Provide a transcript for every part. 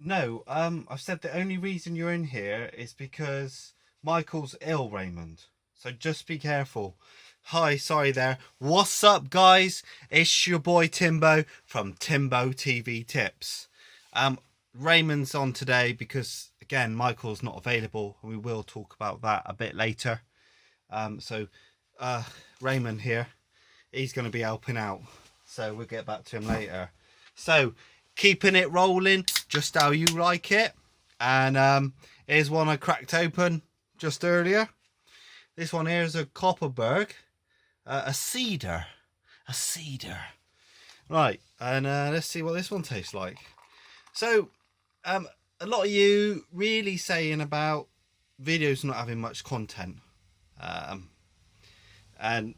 No, I've said the only reason you're in here is because Michael's ill, Raymond. So just be careful. Hi, sorry there. What's up, guys? It's your boy Timbo from Timbo TV Tips. Raymond's on today because again Michael's not available, and we will talk about that a bit later. So Raymond here, he's going to be helping out. So we'll get back to him later. So keeping it rolling just how you like it. And here's one I cracked open just earlier. This one here is a Copperberg, a cedar. Right, and let's see what this one tastes like. So a lot of you really saying about videos not having much content. And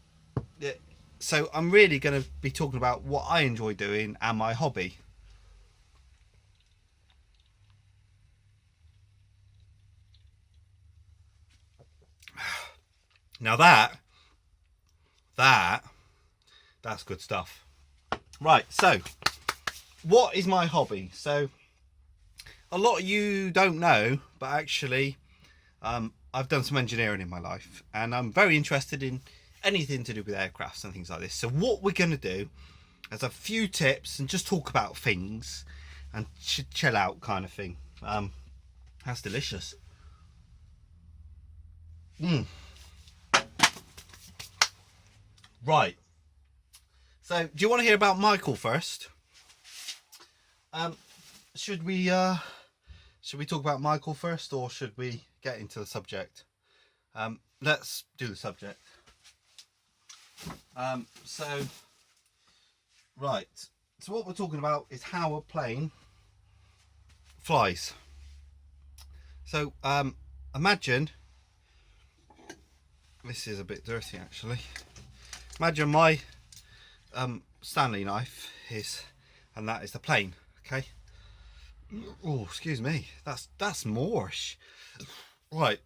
so I'm really going to be talking about what I enjoy doing and my hobby. Now that's good stuff. Right, so what is my hobby? So a lot of you don't know, but actually I've done some engineering in my life, and I'm very interested in anything to do with aircrafts and things like this. So what we're going to do is a few tips and just talk about things and chill out kind of thing. That's delicious. Right, so do you want to hear about Michael first? Should we talk about Michael first, or should we get into the subject? Let's do the subject. Right, so what we're talking about is how a plane flies. So imagine, this is a bit dirty actually. Imagine my Stanley knife is, and that is the plane. Okay. Oh, excuse me. That's Moorish. Right.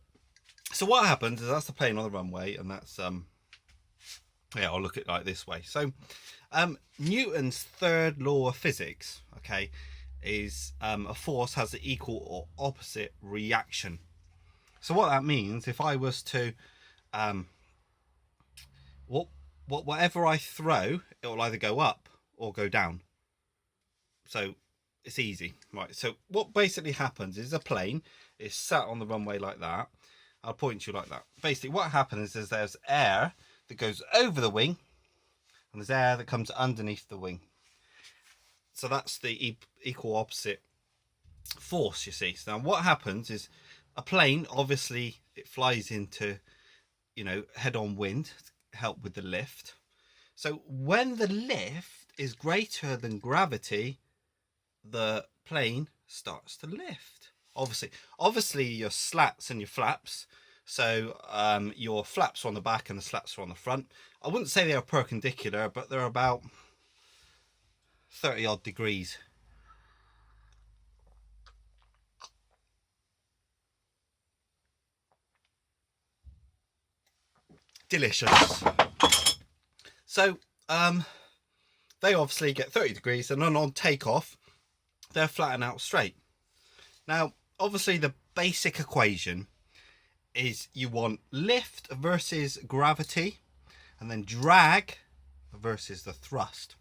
So what happens is that's the plane on the runway, and that's yeah, I'll look at it like this way. So Newton's third law of physics, okay, is a force has an equal or opposite reaction. So what that means, if I was to whatever I throw, it will either go up or go down. So it's easy, right? So what basically happens is a plane is sat on the runway like that. I'll point to you like that. Basically what happens is there's air that goes over the wing, and there's air that comes underneath the wing. So that's the equal opposite force, you see. So now what happens is a plane, obviously it flies into, head-on wind, help with the lift. So when the lift is greater than gravity, the plane starts to lift. Obviously your slats and your flaps. So your flaps are on the back and the slats are on the front. I wouldn't say they are perpendicular, but they're about 30 odd degrees. Delicious. So they obviously get 30 degrees, and then on takeoff they're flatten out straight. Now obviously the basic equation is you want lift versus gravity, and then drag versus the thrust.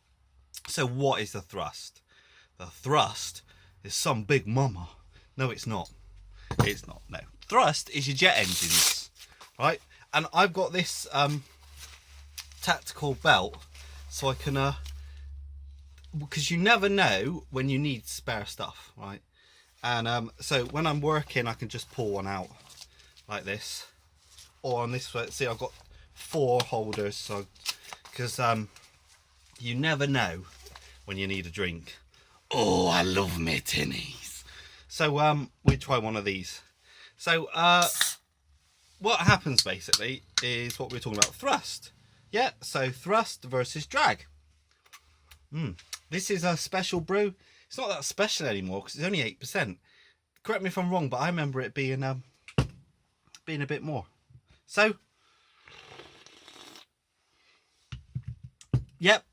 So what is the thrust? The thrust is some big mama. No, it's not. It's not. No. Thrust is your jet engines, right? And I've got this tactical belt, so I can because you never know when you need spare stuff, right? And so when I'm working, I can just pull one out like this, or on this way. See, I've got 4 holders, so because you never know when you need a drink. Oh, I love me tinnies. So we try one of these. So what happens basically is what we're talking about, thrust. Yeah, so thrust versus drag. This is a special brew. It's not that special anymore because it's only 8%. Correct me if I'm wrong, but I remember it being a bit more. So yep,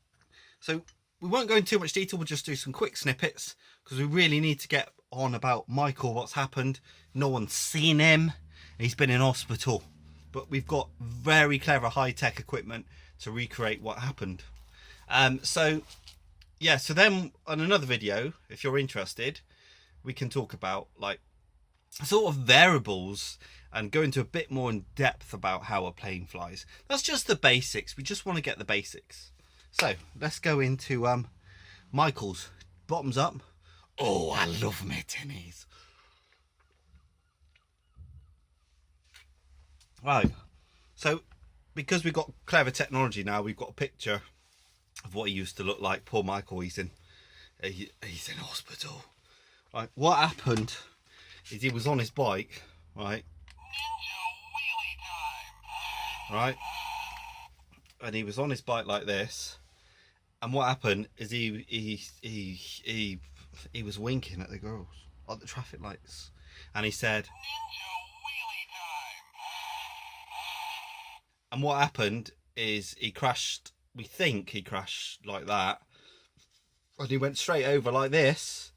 so we won't go into too much detail. We'll just do some quick snippets because we really need to get on about Michael, what's happened. No one's seen him. He's been in hospital. But we've got very clever high-tech equipment to recreate what happened. So then on another video, if you're interested, we can talk about like sort of variables and go into a bit more in depth about how a plane flies. That's just the basics. We just want to get the basics. So let's go into Michael's. Bottoms up. Oh, I love my tinnies. Right. So because we've got clever technology now, we've got a picture of what he used to look like. Poor Michael, he's in hospital. Right. What happened is he was on his bike, right? Right. And he was on his bike like this. And what happened is he was winking at the girls at the traffic lights, and he said, and what happened is he crashed. We think he crashed like that, and he went straight over like this,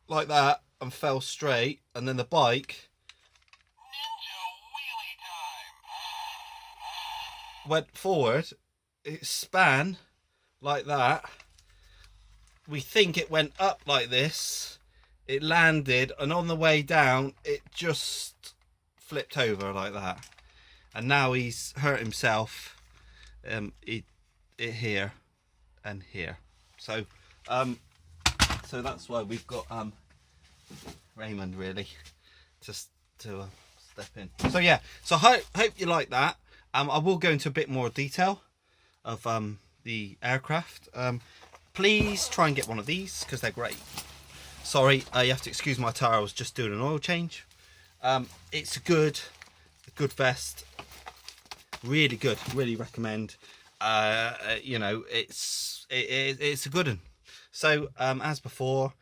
like that, and fell straight. And then the bike went forward. It span like that. We think it went up like this. It landed, and on the way down, it just flipped over like that. And now he's hurt himself. Here and here. So that's why we've got Raymond really to step in. So yeah. So hope you like that. I will go into a bit more detail of the aircraft. Please try and get one of these because they're great. Sorry, you have to excuse my tire. I was just doing an oil change. It's a good vest. Really good. Really recommend. You know, it's a good one. So as before,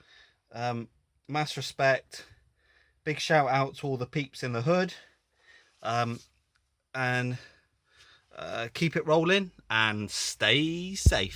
mass respect. Big shout out to all the peeps in the hood. And keep it rolling and stay safe.